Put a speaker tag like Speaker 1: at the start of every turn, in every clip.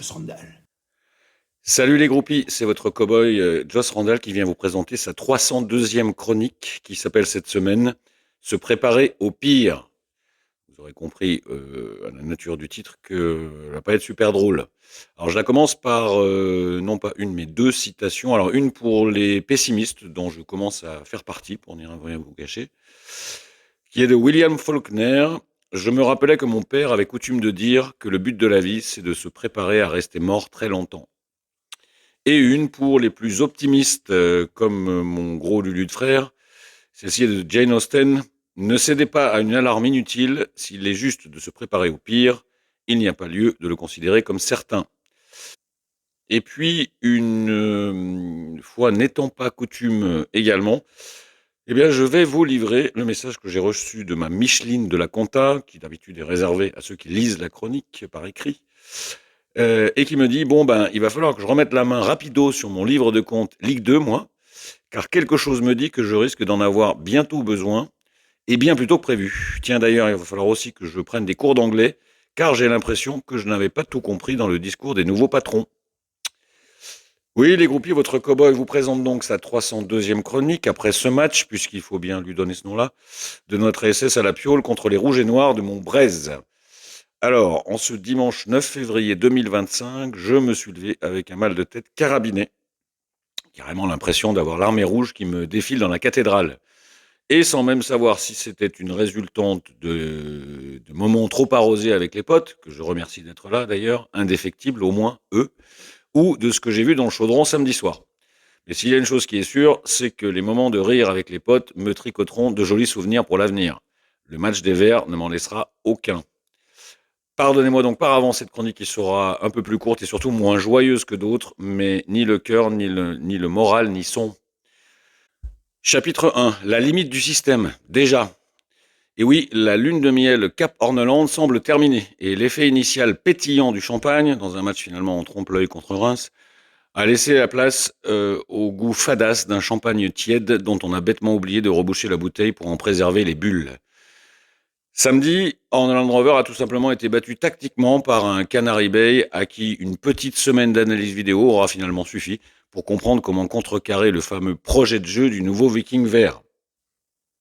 Speaker 1: Joss Randall.
Speaker 2: Salut les groupies, c'est votre cow-boy Joss Randall qui vient vous présenter sa 302e chronique qui s'appelle cette semaine « Se préparer au pire ». Vous aurez compris à la nature du titre qu'elle va pas être super drôle. Alors je la commence par non pas une mais deux citations. Alors une pour les pessimistes dont je commence à faire partie pour n'y rien vous cacher, qui est de William Faulkner. Je me rappelais que mon père avait coutume de dire que le but de la vie c'est de se préparer à rester mort très longtemps. Et une pour les plus optimistes, comme mon gros Lulu de frère, celle-ci est de Jane Austen. Ne cédez pas à une alarme inutile, s'il est juste de se préparer au pire, il n'y a pas lieu de le considérer comme certain. Et puis, une fois n'étant pas coutume également, eh bien, je vais vous livrer le message que j'ai reçu de ma Micheline de la Compta, qui d'habitude est réservée à ceux qui lisent la chronique par écrit, et qui me dit, bon, ben, il va falloir que je remette la main rapido sur mon livre de compte Ligue 2, moi, car quelque chose me dit que je risque d'en avoir bientôt besoin, et bien plus tôt que prévu. Tiens, d'ailleurs, il va falloir aussi que je prenne des cours d'anglais, car j'ai l'impression que je n'avais pas tout compris dans le discours des nouveaux patrons. Oui, les groupies, votre cow-boy vous présente donc sa 302e chronique après ce match, puisqu'il faut bien lui donner ce nom-là, de notre SS à la Piole contre les Rouges et Noirs de Montbrez. Alors, en ce dimanche 9 février 2025, je me suis levé avec un mal de tête carabiné, carrément l'impression d'avoir l'armée rouge qui me défile dans la cathédrale. Et sans même savoir si c'était une résultante de moments trop arrosés avec les potes, que je remercie d'être là d'ailleurs, indéfectibles au moins, eux, ou de ce que j'ai vu dans le chaudron samedi soir. Mais s'il y a une chose qui est sûre, c'est que les moments de rire avec les potes me tricoteront de jolis souvenirs pour l'avenir. Le match des Verts ne m'en laissera aucun. Pardonnez-moi donc par avance cette chronique qui sera un peu plus courte et surtout moins joyeuse que d'autres, mais ni le cœur, ni le moral n'y sont. Chapitre 1. La limite du système. Déjà. Et oui, la lune de miel Cap-Orneland semble terminée, et l'effet initial pétillant du champagne, dans un match finalement en trompe-l'œil contre Reims, a laissé la place au goût fadasse d'un champagne tiède dont on a bêtement oublié de reboucher la bouteille pour en préserver les bulles. Samedi, Orneland Rover a tout simplement été battu tactiquement par un Canary Bay à qui une petite semaine d'analyse vidéo aura finalement suffi pour comprendre comment contrecarrer le fameux projet de jeu du nouveau Viking vert.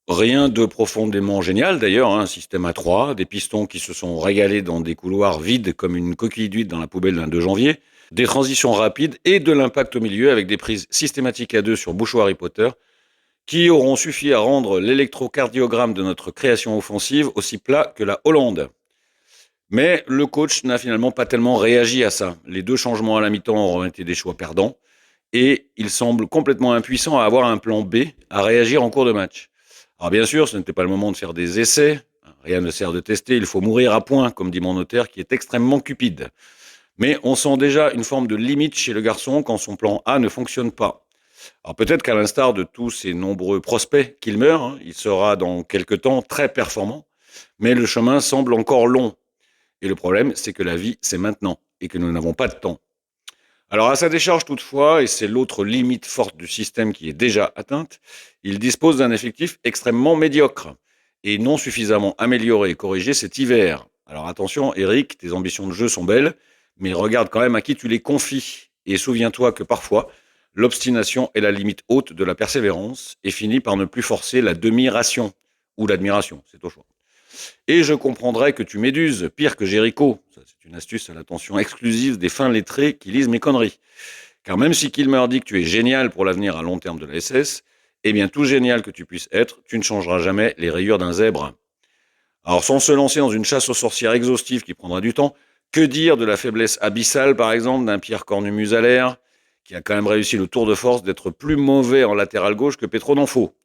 Speaker 2: Rien de profondément génial d'ailleurs, un système à 3, des pistons qui se sont régalés dans des couloirs vides comme une coquille d'huile dans la poubelle d'un 2 janvier, des transitions rapides et de l'impact au milieu avec des prises systématiques à 2 sur bouchon Harry Potter qui auront suffi à rendre l'électrocardiogramme de notre création offensive aussi plat que la Hollande. Mais le coach n'a finalement pas tellement réagi à ça. Les deux changements à la mi-temps auront été des choix perdants et il semble complètement impuissant à avoir un plan B à réagir en cours de match. Alors bien sûr, ce n'était pas le moment de faire des essais. Rien ne sert de tester, il faut mourir à point, comme dit mon notaire, qui est extrêmement cupide. Mais on sent déjà une forme de limite chez le garçon quand son plan A ne fonctionne pas. Alors peut-être qu'à l'instar de tous ces nombreux prospects qu'il meurt, il sera dans quelque temps très performant, mais le chemin semble encore long. Et le problème, c'est que la vie, c'est maintenant, et que nous n'avons pas de temps. Alors à sa décharge toutefois, et c'est l'autre limite forte du système qui est déjà atteinte, il dispose d'un effectif extrêmement médiocre et non suffisamment amélioré et corrigé cet hiver. Alors attention Eric, tes ambitions de jeu sont belles, mais regarde quand même à qui tu les confies. Et souviens-toi que parfois, l'obstination est la limite haute de la persévérance et finit par ne plus forcer la demi-ration ou l'admiration, c'est au choix. Et je comprendrais que tu méduses, pire que Jéricho. Ça, c'est une astuce à l'attention exclusive des fins lettrés qui lisent mes conneries. Car même si Kilmer dit que tu es génial pour l'avenir à long terme de la SS, eh bien tout génial que tu puisses être, tu ne changeras jamais les rayures d'un zèbre. Alors sans se lancer dans une chasse aux sorcières exhaustive qui prendra du temps, que dire de la faiblesse abyssale par exemple d'un Pierre Cornu-Musalaire, qui a quand même réussi le tour de force d'être plus mauvais en latéral gauche que Petro Nanfo.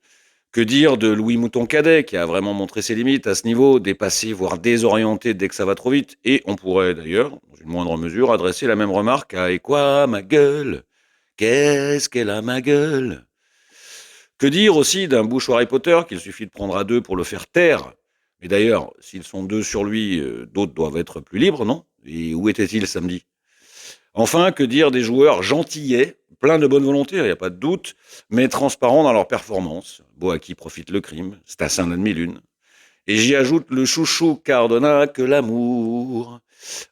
Speaker 2: Que dire de Louis Mouton-Cadet, qui a vraiment montré ses limites à ce niveau, dépassé, voire désorienté dès que ça va trop vite. Et on pourrait d'ailleurs, dans une moindre mesure, adresser la même remarque à « Et quoi, ma gueule? Qu'est-ce qu'elle a, ma gueule ?» Que dire aussi d'un bouche Harry Potter, qu'il suffit de prendre à deux pour le faire taire? Mais d'ailleurs, s'ils sont deux sur lui, d'autres doivent être plus libres, non? Et où était-il samedi? Enfin, que dire des joueurs gentillets, pleins de bonne volonté, il n'y a pas de doute, mais transparents dans leur performance. Beau à qui profite le crime, c'est à saint la demi-lune. Et j'y ajoute le chouchou Cardona que l'amour.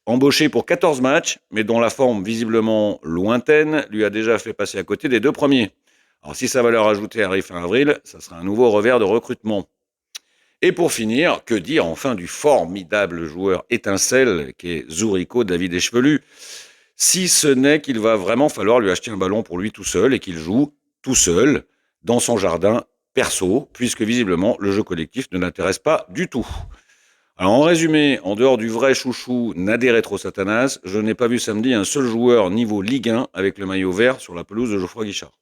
Speaker 2: Embauché pour 14 matchs, mais dont la forme visiblement lointaine lui a déjà fait passer à côté des 2 premiers. Alors si sa valeur ajoutée arrive fin avril, ça sera un nouveau revers de recrutement. Et pour finir, que dire enfin du formidable joueur étincelle qu'est Zuriko David Echevelu, si ce n'est qu'il va vraiment falloir lui acheter un ballon pour lui tout seul et qu'il joue tout seul dans son jardin perso, puisque visiblement le jeu collectif ne l'intéresse pas du tout. Alors en résumé, en dehors du vrai chouchou Nader Retro Satanas, je n'ai pas vu samedi un seul joueur niveau Ligue 1 avec le maillot vert sur la pelouse de Geoffroy Guichard.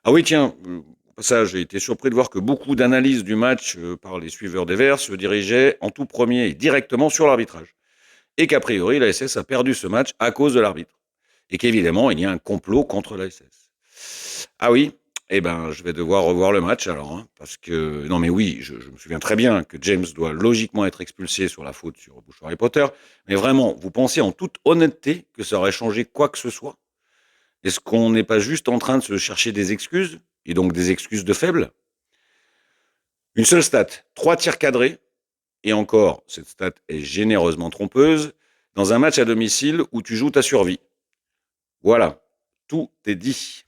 Speaker 2: Ah oui, tiens, au passage, j'ai été surpris de voir que beaucoup d'analyses du match par les suiveurs des Verts se dirigeaient en tout premier et directement sur l'arbitrage. Et qu'a priori, la SS a perdu ce match à cause de l'arbitre. Et qu'évidemment, il y a un complot contre la SS. Ah oui, eh ben, je vais devoir revoir le match alors, hein, parce que, non mais oui, je me souviens très bien que James doit logiquement être expulsé sur la faute sur Bush Harry Potter, mais vraiment, vous pensez en toute honnêteté que ça aurait changé quoi que ce soit? Est-ce qu'on n'est pas juste en train de se chercher des excuses, et donc des excuses de faibles? Une seule stat, 3 tirs cadrés, et encore, cette stat est généreusement trompeuse, dans un match à domicile où tu joues ta survie. Voilà, tout est dit.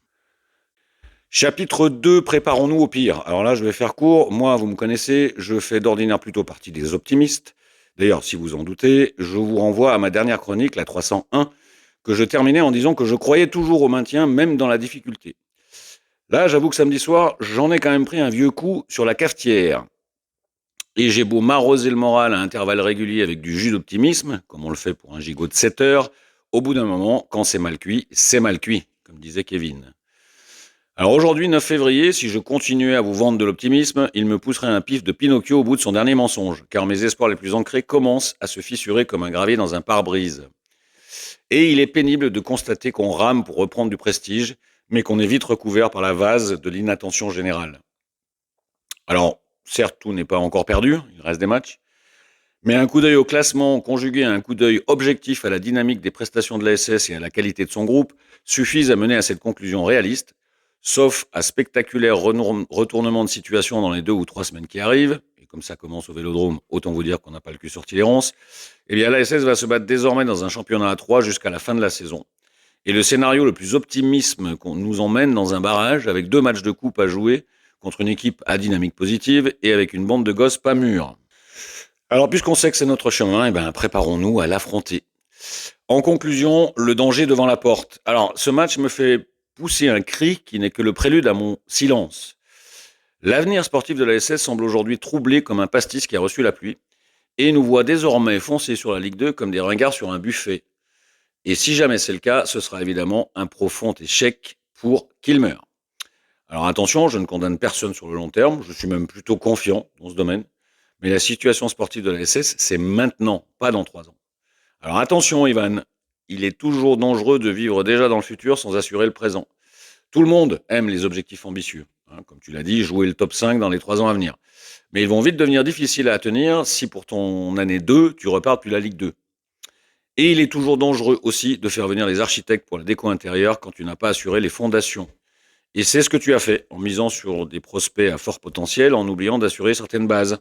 Speaker 2: Chapitre 2, préparons-nous au pire. Alors là, je vais faire court. Moi, vous me connaissez, je fais d'ordinaire plutôt partie des optimistes. D'ailleurs, si vous en doutez, je vous renvoie à ma dernière chronique, la 301, que je terminais en disant que je croyais toujours au maintien, même dans la difficulté. Là, j'avoue que samedi soir, j'en ai quand même pris un vieux coup sur la cafetière. Et j'ai beau m'arroser le moral à intervalles réguliers avec du jus d'optimisme, comme on le fait pour un gigot de 7 heures, au bout d'un moment, quand c'est mal cuit, comme disait Kevin. Alors aujourd'hui, 9 février, si je continuais à vous vendre de l'optimisme, il me pousserait un pif de Pinocchio au bout de son dernier mensonge, car mes espoirs les plus ancrés commencent à se fissurer comme un gravier dans un pare-brise. Et il est pénible de constater qu'on rame pour reprendre du prestige, mais qu'on est vite recouvert par la vase de l'inattention générale. Alors, certes, tout n'est pas encore perdu, il reste des matchs, mais un coup d'œil au classement, conjugué à un coup d'œil objectif à la dynamique des prestations de la SS et à la qualité de son groupe, suffisent à mener à cette conclusion réaliste, sauf à spectaculaire retournement de situation dans les 2 ou 3 semaines qui arrivent, et comme ça commence au Vélodrome, autant vous dire qu'on n'a pas le cul sorti les ronces, eh bien la SS va se battre désormais dans un championnat à 3 jusqu'à la fin de la saison. Et le scénario le plus optimiste qu'on nous emmène dans un barrage avec 2 matchs de coupe à jouer contre une équipe à dynamique positive et avec une bande de gosses pas mûrs. Alors, puisqu'on sait que c'est notre chemin, eh ben, préparons-nous à l'affronter. En conclusion, le danger devant la porte. Alors, ce match me fait pousser un cri qui n'est que le prélude à mon silence. L'avenir sportif de la SS semble aujourd'hui troublé comme un pastis qui a reçu la pluie et nous voit désormais foncer sur la Ligue 2 comme des ringards sur un buffet. Et si jamais c'est le cas, ce sera évidemment un profond échec pour Kilmer. Alors attention, je ne condamne personne sur le long terme, je suis même plutôt confiant dans ce domaine. Mais la situation sportive de la SS, c'est maintenant, pas dans 3 ans. Alors attention, Ivan, il est toujours dangereux de vivre déjà dans le futur sans assurer le présent. Tout le monde aime les objectifs ambitieux. Hein, comme tu l'as dit, jouer le top 5 dans les 3 ans à venir. Mais ils vont vite devenir difficiles à tenir si pour ton année 2, tu repars depuis la Ligue 2. Et il est toujours dangereux aussi de faire venir les architectes pour la déco intérieure quand tu n'as pas assuré les fondations. Et c'est ce que tu as fait en misant sur des prospects à fort potentiel en oubliant d'assurer certaines bases.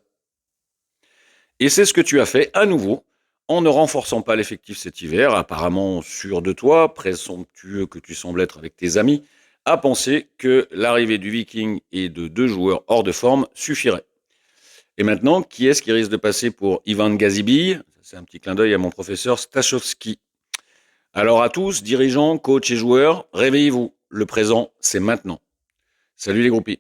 Speaker 2: Et c'est ce que tu as fait à nouveau en ne renforçant pas l'effectif cet hiver, apparemment sûr de toi, présomptueux que tu sembles être avec tes amis, à penser que l'arrivée du Viking et de 2 joueurs hors de forme suffirait. Et maintenant, qui est-ce qui risque de passer pour Ivan Gazibille? C'est un petit clin d'œil à mon professeur Stachowski. Alors à tous, dirigeants, coachs et joueurs, réveillez-vous. Le présent, c'est maintenant. Salut les groupies.